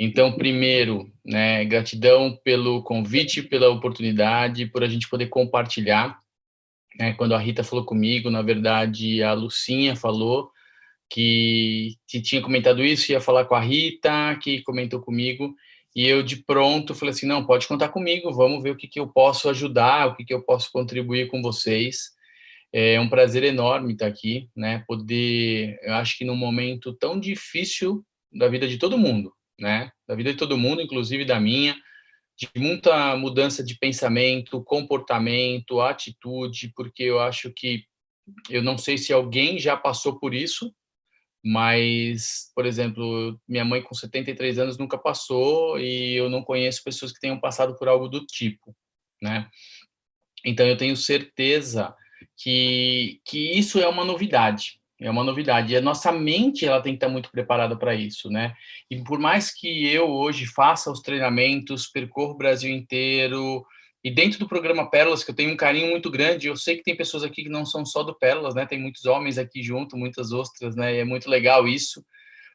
Então, primeiro, né, gratidão pelo convite, pela oportunidade, por a gente poder compartilhar, né? Quando a Rita falou comigo, na verdade, a Lucinha falou que tinha comentado isso, ia falar com a Rita, que comentou comigo, e eu de pronto falei assim, não, pode contar comigo, vamos ver o que eu posso ajudar, o que eu posso contribuir com vocês. É um prazer enorme estar aqui, né? Poder, eu acho que num momento tão difícil da vida de todo mundo, né? Da vida de todo mundo, inclusive da minha, de muita mudança de pensamento, comportamento, atitude, porque eu acho que eu não sei se alguém já passou por isso, mas, por exemplo, minha mãe com 73 anos nunca passou e eu não conheço pessoas que tenham passado por algo do tipo, né? Então eu tenho certeza que isso é uma novidade, é uma novidade. E a nossa mente ela tem que estar muito preparada para isso, né? E por mais que eu hoje faça os treinamentos, percorra o Brasil inteiro, e dentro do programa Pérolas, que eu tenho um carinho muito grande, eu sei que tem pessoas aqui que não são só do Pérolas, né? Tem muitos homens aqui junto, muitas ostras, né? E é muito legal isso,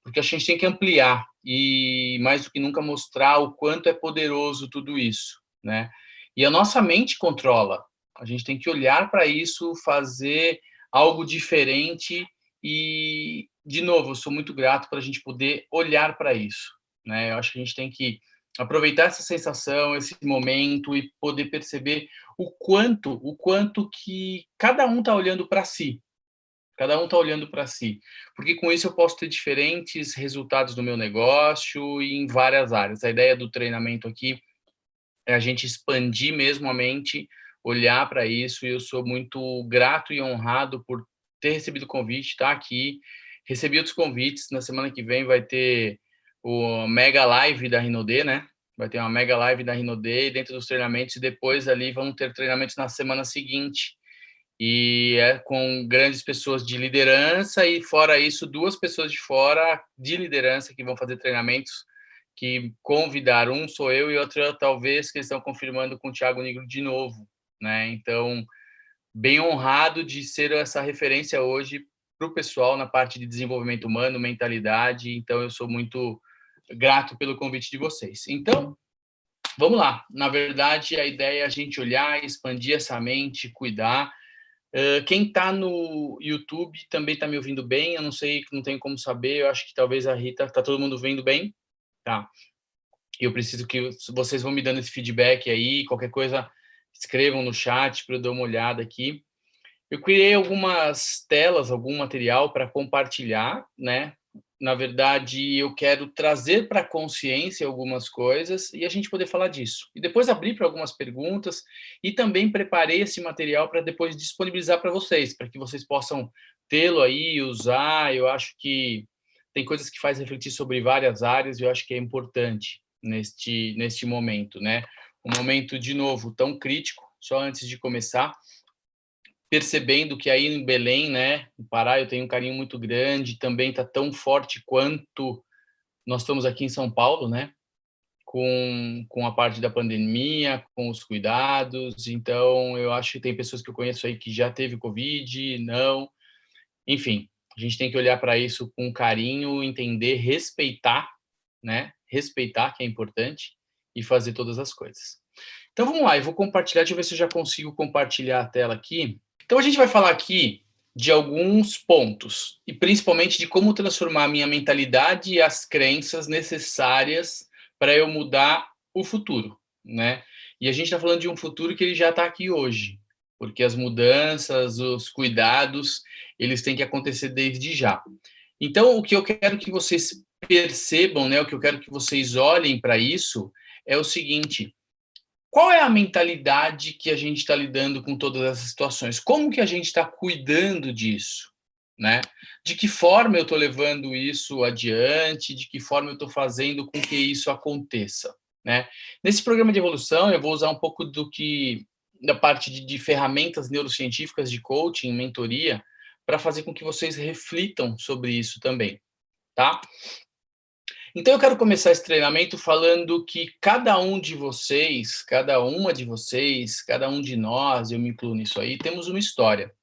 porque a gente tem que ampliar e mais do que nunca mostrar o quanto é poderoso tudo isso, né? E a nossa mente controla. A gente tem que olhar para isso, fazer algo diferente e, de novo, eu sou muito grato para a gente poder olhar para isso, né? Eu acho que a gente tem que aproveitar essa sensação, esse momento e poder perceber o quanto que cada um está olhando para si, cada um está olhando para si, porque com isso eu posso ter diferentes resultados no meu negócio e em várias áreas. A ideia do treinamento aqui é a gente expandir mesmo a mente, olhar para isso, e eu sou muito grato e honrado por ter recebido o convite, estar aqui. Recebi outros convites, na semana que vem vai ter o Mega Live da Rinode, né? Vai ter uma Mega Live da Rinode dentro dos treinamentos, e depois ali vão ter treinamentos na semana seguinte e é com grandes pessoas de liderança e, fora isso, duas pessoas de fora de liderança que vão fazer treinamentos, que convidaram. Um sou eu e outro talvez que eles estão confirmando com o Thiago Nigro de novo, né? Então, bem honrado de ser essa referência hoje para o pessoal na parte de desenvolvimento humano, mentalidade. Então, eu sou muito grato pelo convite de vocês. Então, vamos lá. Na verdade, a ideia é a gente olhar, expandir essa mente, cuidar. Quem está no YouTube também está me ouvindo bem? Eu não sei, não tenho como saber. Eu acho que talvez a Rita, está todo mundo vendo bem? Tá. Eu preciso que vocês vão me dando esse feedback aí. Qualquer coisa, escrevam no chat para eu dar uma olhada aqui. Eu criei algumas telas, algum material para compartilhar, né? Na verdade, eu quero trazer para a consciência algumas coisas e a gente poder falar disso. E depois abrir para algumas perguntas, e também preparei esse material para depois disponibilizar para vocês, para que vocês possam tê-lo aí, usar. Eu acho que tem coisas que faz refletir sobre várias áreas e eu acho que é importante neste momento, né? Um momento, de novo, tão crítico. Só antes de começar, percebendo que aí em Belém, né, no Pará, eu tenho um carinho muito grande, também está tão forte quanto nós estamos aqui em São Paulo, né, com a parte da pandemia, com os cuidados. Então, eu acho que tem pessoas que eu conheço aí que já teve Covid, não. Enfim, a gente tem que olhar para isso com carinho, entender, respeitar, né, respeitar, que é importante, e fazer todas as coisas. Então, vamos lá, eu vou compartilhar, deixa eu ver se eu já consigo compartilhar a tela aqui. Então, a gente vai falar aqui de alguns pontos, e principalmente de como transformar a minha mentalidade e as crenças necessárias para eu mudar o futuro, né? E a gente está falando de um futuro que ele já está aqui hoje, porque as mudanças, os cuidados, eles têm que acontecer desde já. Então, o que eu quero que vocês percebam, né, o que eu quero que vocês olhem para isso é o seguinte: qual é a mentalidade que a gente está lidando com todas essas situações? Como que a gente está cuidando disso? Né? De que forma eu estou levando isso adiante? De que forma eu estou fazendo com que isso aconteça? Né? Nesse programa de evolução, eu vou usar um pouco da parte de ferramentas neurocientíficas de coaching, mentoria, para fazer com que vocês reflitam sobre isso também. Tá? Então, eu quero começar esse treinamento falando que cada um de vocês, cada uma de vocês, cada um de nós, eu me incluo nisso aí, temos uma história.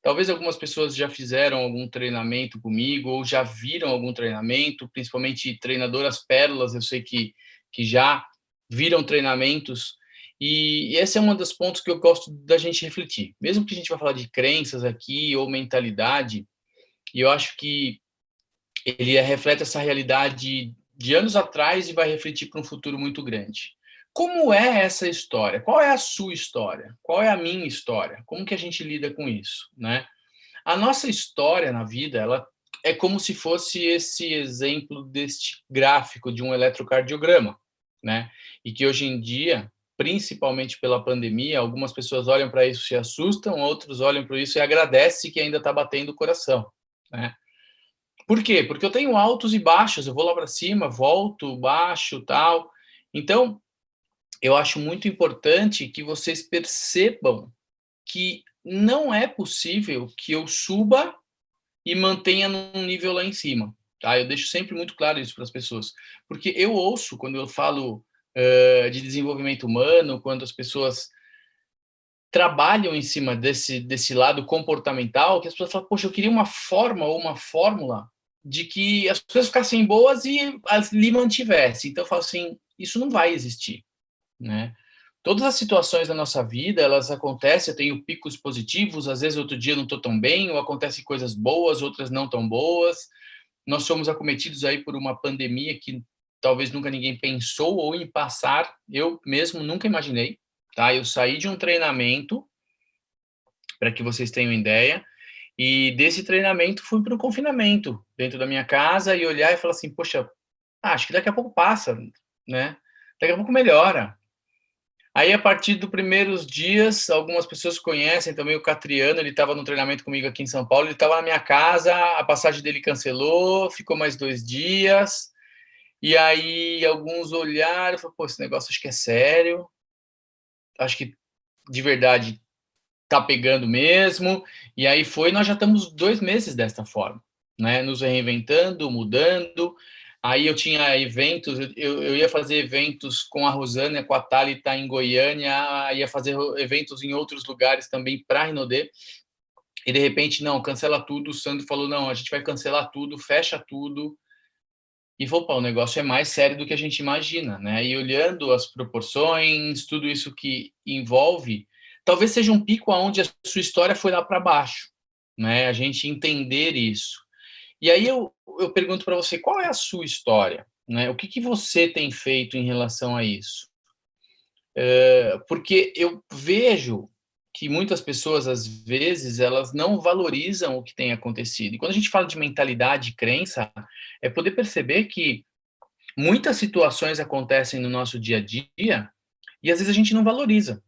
Talvez algumas pessoas já fizeram algum treinamento comigo ou já viram algum treinamento, principalmente treinadoras pérolas, eu sei que já viram treinamentos, e esse é um dos pontos que eu gosto da gente refletir. Mesmo que a gente vai falar de crenças aqui ou mentalidade, e eu acho que ele reflete essa realidade de anos atrás e vai refletir para um futuro muito grande. Como é essa história? Qual é a sua história? Qual é a minha história? Como que a gente lida com isso, né? A nossa história na vida, ela é como se fosse esse exemplo deste gráfico de um eletrocardiograma, né? E que hoje em dia, principalmente pela pandemia, algumas pessoas olham para isso e se assustam, outros olham para isso e agradecem que ainda está batendo o coração, né? Por quê? Porque eu tenho altos e baixos, eu vou lá para cima, volto, baixo, tal. Então, eu acho muito importante que vocês percebam que não é possível que eu suba e mantenha num nível lá em cima, tá? Eu deixo sempre muito claro isso para as pessoas, porque eu ouço quando eu falo de desenvolvimento humano, quando as pessoas trabalham em cima desse lado comportamental, que as pessoas falam, poxa, eu queria uma forma ou uma fórmula de que as coisas ficassem boas e ali mantivesse. Então eu falo assim, isso não vai existir, né? Todas as situações da nossa vida, elas acontecem, eu tenho picos positivos, às vezes outro dia eu não estou tão bem, ou acontecem coisas boas, outras não tão boas. Nós somos acometidos aí por uma pandemia que talvez nunca ninguém pensou ou em passar, eu mesmo nunca imaginei, tá? Eu saí de um treinamento, para que vocês tenham ideia, e desse treinamento fui para o confinamento, dentro da minha casa, e olhar e falar assim, poxa, acho que daqui a pouco passa, né? Daqui a pouco melhora. Aí, a partir dos primeiros dias, algumas pessoas conhecem também o Catriano, ele estava no treinamento comigo aqui em São Paulo, ele estava na minha casa, a passagem dele cancelou, ficou mais 2 dias, e aí alguns olharam e falaram, pô, esse negócio acho que é sério, acho que de verdade tá pegando mesmo, e aí nós já estamos 2 meses desta forma, né, nos reinventando, mudando. Aí eu tinha eventos, eu ia fazer eventos com a Rosana, com a Thalita em Goiânia, ia fazer eventos em outros lugares também para a Rinodê, e de repente, não, cancela tudo, o Sandro falou, não, a gente vai cancelar tudo, fecha tudo, e opa, o negócio é mais sério do que a gente imagina, né? E olhando as proporções, tudo isso que envolve, talvez seja um pico aonde a sua história foi lá para baixo, né? A gente entender isso. E aí eu pergunto para você, qual é a sua história, né? O que você tem feito em relação a isso? Porque eu vejo que muitas pessoas, às vezes, elas não valorizam o que tem acontecido. E quando a gente fala de mentalidade e crença, é poder perceber que muitas situações acontecem no nosso dia a dia e às vezes a gente não valoriza,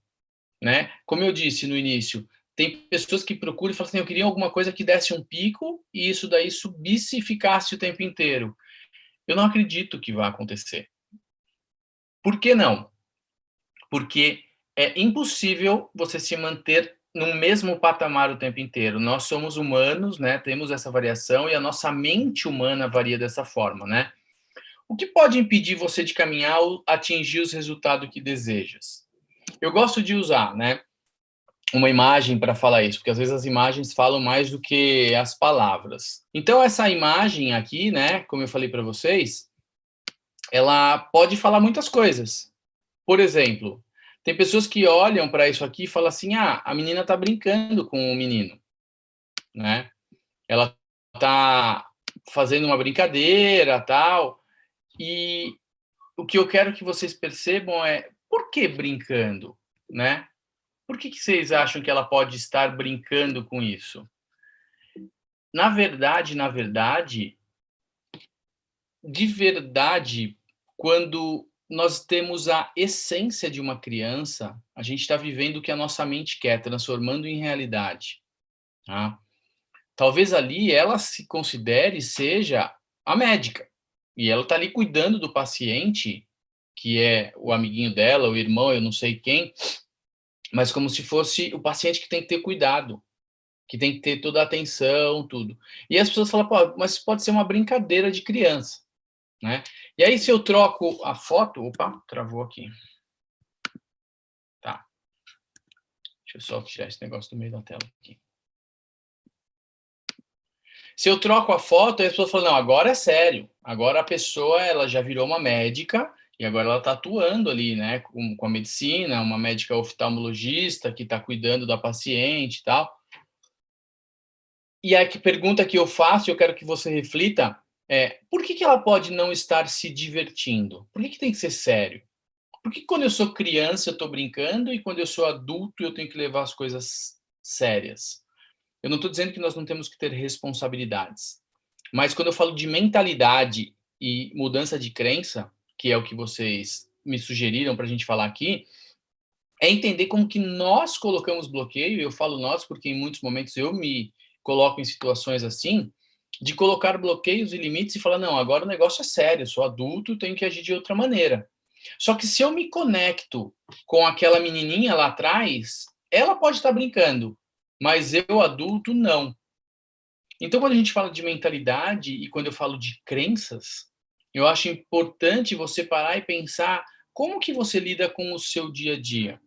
né? Como eu disse no início, tem pessoas que procuram e falam assim, eu queria alguma coisa que desse um pico e isso daí subisse e ficasse o tempo inteiro. Eu não acredito que vai acontecer. Por que não? Porque é impossível você se manter no mesmo patamar o tempo inteiro. Nós somos humanos, né? Temos essa variação e a nossa mente humana varia dessa forma, né? O que pode impedir você de caminhar ou atingir os resultados que desejas? Eu gosto de usar, né, uma imagem para falar isso, porque às vezes as imagens falam mais do que as palavras. Então essa imagem aqui, né, como eu falei para vocês, ela pode falar muitas coisas. Por exemplo, tem pessoas que olham para isso aqui e falam assim: "Ah, a menina está brincando com o menino", né? Ela está fazendo uma brincadeira, tal. E o que eu quero que vocês percebam é por que brincando, né? Por que vocês acham que ela pode estar brincando com isso? Na verdade, de verdade, quando nós temos a essência de uma criança, a gente está vivendo o que a nossa mente quer, transformando em realidade, tá? Talvez ali ela se considere seja a médica, e ela está ali cuidando do paciente, que é o amiguinho dela, o irmão, eu não sei quem, mas como se fosse o paciente que tem que ter cuidado, que tem que ter toda a atenção, tudo. E as pessoas falam, pô, mas pode ser uma brincadeira de criança, né? E aí, se eu troco a foto, opa, travou aqui. Tá. Deixa eu só tirar esse negócio do meio da tela aqui. Se eu troco a foto, aí as pessoas falam, não, agora é sério. Agora a pessoa, ela já virou uma médica e agora ela está atuando ali, né, com a medicina, uma médica oftalmologista que está cuidando da paciente e tal. E a pergunta que eu faço, eu quero que você reflita, por que ela pode não estar se divertindo? Por que tem que ser sério? Por que quando eu sou criança eu estou brincando e quando eu sou adulto eu tenho que levar as coisas sérias? Eu não estou dizendo que nós não temos que ter responsabilidades, mas quando eu falo de mentalidade e mudança de crença, que é o que vocês me sugeriram para a gente falar aqui, é entender como que nós colocamos bloqueio, e eu falo nós porque em muitos momentos eu me coloco em situações assim, de colocar bloqueios e limites e falar, não, agora o negócio é sério, eu sou adulto, tenho que agir de outra maneira. Só que se eu me conecto com aquela menininha lá atrás, ela pode estar brincando, mas eu, adulto, não. Então, quando a gente fala de mentalidade e quando eu falo de crenças, eu acho importante você parar e pensar como que você lida com o seu dia a dia.